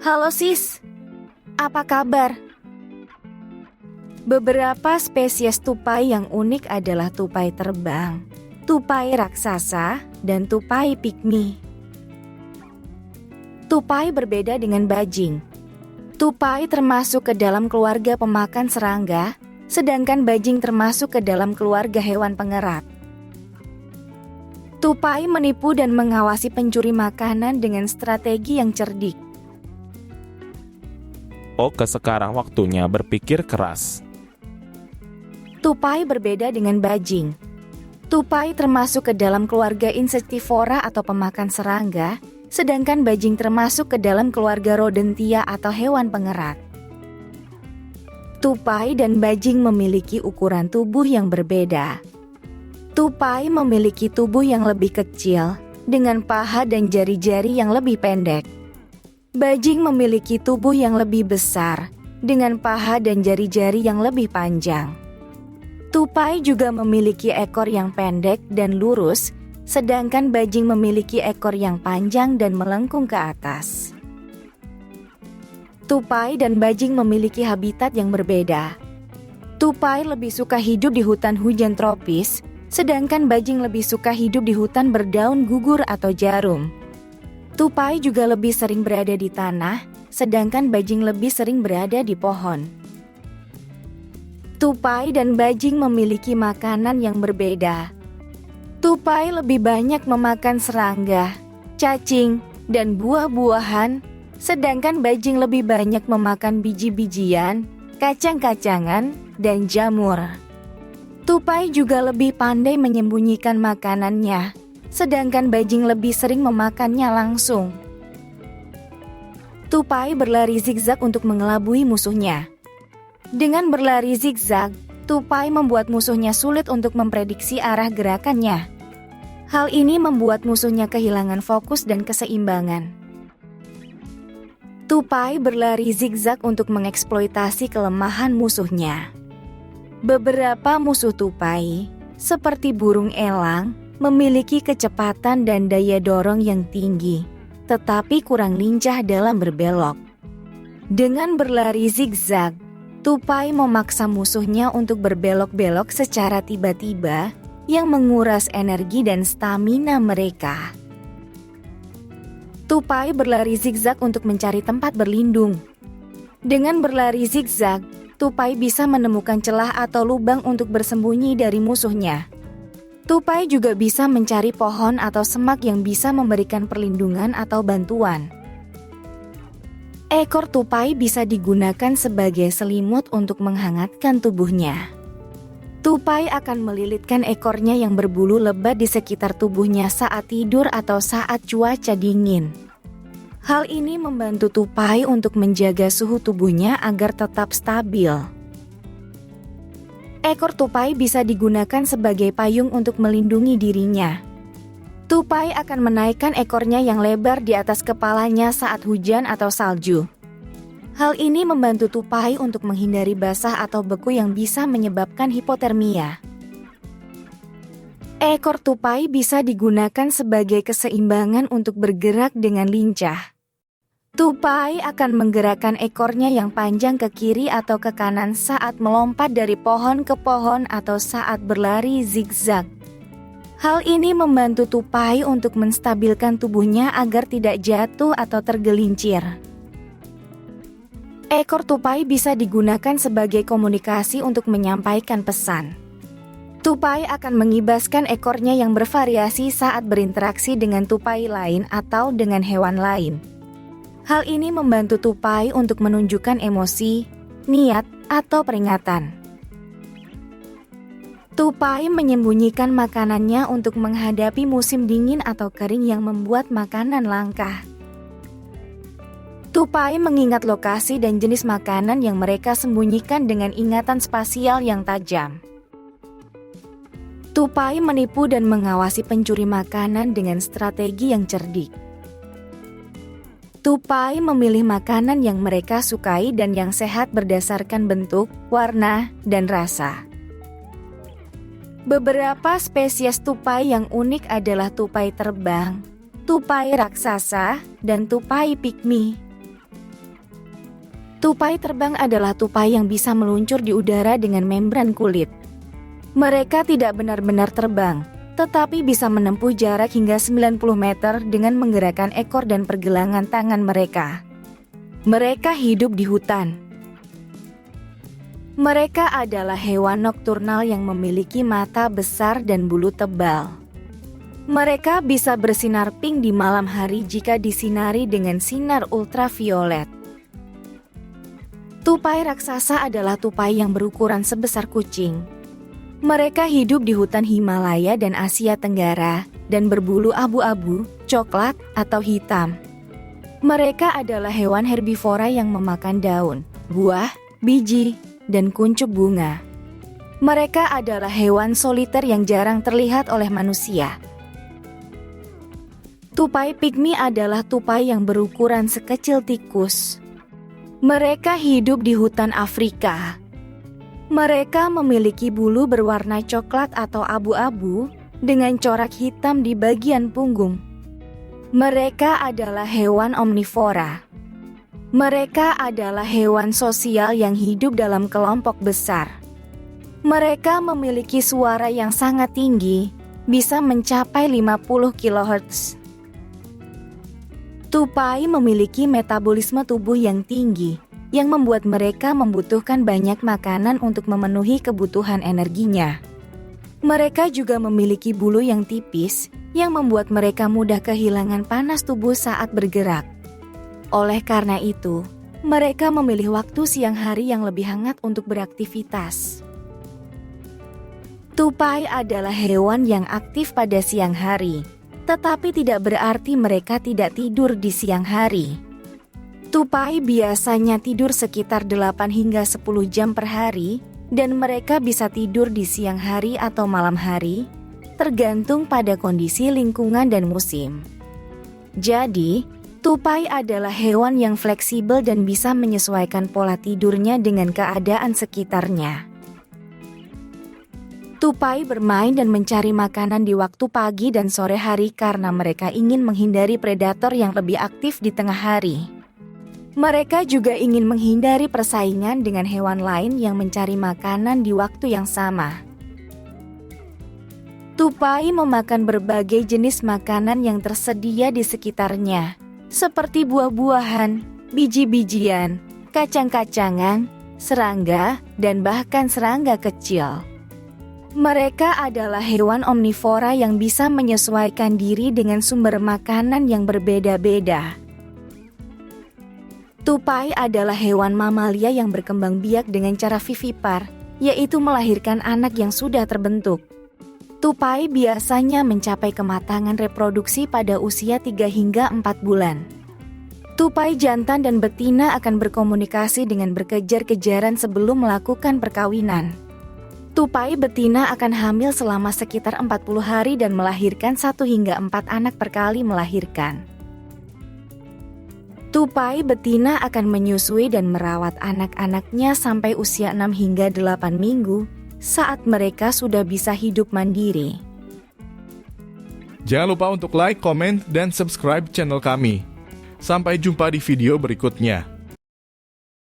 Halo sis, apa kabar? Beberapa spesies tupai yang unik adalah tupai terbang, tupai raksasa, dan tupai pygmy. Tupai berbeda dengan bajing. Tupai termasuk ke dalam keluarga pemakan serangga, sedangkan bajing termasuk ke dalam keluarga hewan pengerat. Tupai menipu dan mengawasi pencuri makanan dengan strategi yang cerdik. Oke, sekarang waktunya berpikir keras. Tupai berbeda dengan bajing. Tupai termasuk ke dalam keluarga insektivora atau pemakan serangga, sedangkan bajing termasuk ke dalam keluarga rodentia atau hewan pengerat. Tupai dan bajing memiliki ukuran tubuh yang berbeda. Tupai memiliki tubuh yang lebih kecil, dengan paha dan jari-jari yang lebih pendek. Bajing memiliki tubuh yang lebih besar, dengan paha dan jari-jari yang lebih panjang. Tupai juga memiliki ekor yang pendek dan lurus, sedangkan bajing memiliki ekor yang panjang dan melengkung ke atas. Tupai dan bajing memiliki habitat yang berbeda. Tupai lebih suka hidup di hutan hujan tropis, sedangkan bajing lebih suka hidup di hutan berdaun gugur atau jarum. Tupai juga lebih sering berada di tanah, sedangkan bajing lebih sering berada di pohon. Tupai dan bajing memiliki makanan yang berbeda. Tupai lebih banyak memakan serangga, cacing, dan buah-buahan, sedangkan bajing lebih banyak memakan biji-bijian, kacang-kacangan, dan jamur. Tupai juga lebih pandai menyembunyikan makanannya, sedangkan bajing lebih sering memakannya langsung. Tupai berlari zigzag untuk mengelabui musuhnya. Dengan berlari zigzag, tupai membuat musuhnya sulit untuk memprediksi arah gerakannya. Hal ini membuat musuhnya kehilangan fokus dan keseimbangan. Tupai berlari zigzag untuk mengeksploitasi kelemahan musuhnya. Beberapa musuh tupai, seperti burung elang, memiliki kecepatan dan daya dorong yang tinggi, tetapi kurang lincah dalam berbelok. Dengan berlari zigzag, tupai memaksa musuhnya untuk berbelok-belok secara tiba-tiba yang menguras energi dan stamina mereka. Tupai berlari zigzag untuk mencari tempat berlindung. Dengan berlari zigzag, tupai bisa menemukan celah atau lubang untuk bersembunyi dari musuhnya. Tupai juga bisa mencari pohon atau semak yang bisa memberikan perlindungan atau bantuan. Ekor tupai bisa digunakan sebagai selimut untuk menghangatkan tubuhnya. Tupai akan melilitkan ekornya yang berbulu lebat di sekitar tubuhnya saat tidur atau saat cuaca dingin. Hal ini membantu tupai untuk menjaga suhu tubuhnya agar tetap stabil. Ekor tupai bisa digunakan sebagai payung untuk melindungi dirinya. Tupai akan menaikkan ekornya yang lebar di atas kepalanya saat hujan atau salju. Hal ini membantu tupai untuk menghindari basah atau beku yang bisa menyebabkan hipotermia. Ekor tupai bisa digunakan sebagai keseimbangan untuk bergerak dengan lincah. Tupai akan menggerakkan ekornya yang panjang ke kiri atau ke kanan saat melompat dari pohon ke pohon atau saat berlari zigzag. Hal ini membantu tupai untuk menstabilkan tubuhnya agar tidak jatuh atau tergelincir. Ekor tupai bisa digunakan sebagai komunikasi untuk menyampaikan pesan. Tupai akan mengibaskan ekornya yang bervariasi saat berinteraksi dengan tupai lain atau dengan hewan lain. Hal ini membantu tupai untuk menunjukkan emosi, niat, atau peringatan. Tupai menyembunyikan makanannya untuk menghadapi musim dingin atau kering yang membuat makanan langka. Tupai mengingat lokasi dan jenis makanan yang mereka sembunyikan dengan ingatan spasial yang tajam. Tupai menipu dan mengawasi pencuri makanan dengan strategi yang cerdik. Tupai memilih makanan yang mereka sukai dan yang sehat berdasarkan bentuk, warna, dan rasa. Beberapa spesies tupai yang unik adalah tupai terbang, tupai raksasa, dan tupai pygmy. Tupai terbang adalah tupai yang bisa meluncur di udara dengan membran kulit. Mereka tidak benar-benar terbang, tetapi bisa menempuh jarak hingga 90 meter dengan menggerakkan ekor dan pergelangan tangan mereka. Mereka hidup di hutan. Mereka adalah hewan nokturnal yang memiliki mata besar dan bulu tebal. Mereka bisa bersinar pink di malam hari jika disinari dengan sinar ultraviolet. Tupai raksasa adalah tupai yang berukuran sebesar kucing. Mereka hidup di hutan Himalaya dan Asia Tenggara dan berbulu abu-abu, coklat, atau hitam. Mereka adalah hewan herbivora yang memakan daun, buah, biji, dan kuncup bunga. Mereka adalah hewan soliter yang jarang terlihat oleh manusia. Tupai pygmy adalah tupai yang berukuran sekecil tikus. Mereka hidup di hutan Afrika. Mereka memiliki bulu berwarna coklat atau abu-abu dengan corak hitam di bagian punggung. Mereka adalah hewan omnivora. Mereka adalah hewan sosial yang hidup dalam kelompok besar. Mereka memiliki suara yang sangat tinggi, bisa mencapai 50 kHz. Tupai memiliki metabolisme tubuh yang tinggi, yang membuat mereka membutuhkan banyak makanan untuk memenuhi kebutuhan energinya. Mereka juga memiliki bulu yang tipis, yang membuat mereka mudah kehilangan panas tubuh saat bergerak. Oleh karena itu, mereka memilih waktu siang hari yang lebih hangat untuk beraktivitas. Tupai adalah hewan yang aktif pada siang hari, tetapi tidak berarti mereka tidak tidur di siang hari. Tupai biasanya tidur sekitar 8 hingga 10 jam per hari, dan mereka bisa tidur di siang hari atau malam hari, tergantung pada kondisi lingkungan dan musim. Jadi, tupai adalah hewan yang fleksibel dan bisa menyesuaikan pola tidurnya dengan keadaan sekitarnya. Tupai bermain dan mencari makanan di waktu pagi dan sore hari karena mereka ingin menghindari predator yang lebih aktif di tengah hari. Mereka juga ingin menghindari persaingan dengan hewan lain yang mencari makanan di waktu yang sama. Tupai memakan berbagai jenis makanan yang tersedia di sekitarnya, seperti buah-buahan, biji-bijian, kacang-kacangan, serangga, dan bahkan serangga kecil. Mereka adalah hewan omnivora yang bisa menyesuaikan diri dengan sumber makanan yang berbeda-beda. Tupai adalah hewan mamalia yang berkembang biak dengan cara vivipar, yaitu melahirkan anak yang sudah terbentuk. Tupai biasanya mencapai kematangan reproduksi pada usia 3 hingga 4 bulan. Tupai jantan dan betina akan berkomunikasi dengan berkejar-kejaran sebelum melakukan perkawinan. Tupai betina akan hamil selama sekitar 40 hari dan melahirkan 1 hingga 4 anak per kali melahirkan. Tupai betina akan menyusui dan merawat anak-anaknya sampai usia 6 hingga 8 minggu saat mereka sudah bisa hidup mandiri. Jangan lupa untuk like, komen, dan subscribe channel kami. Sampai jumpa di video berikutnya.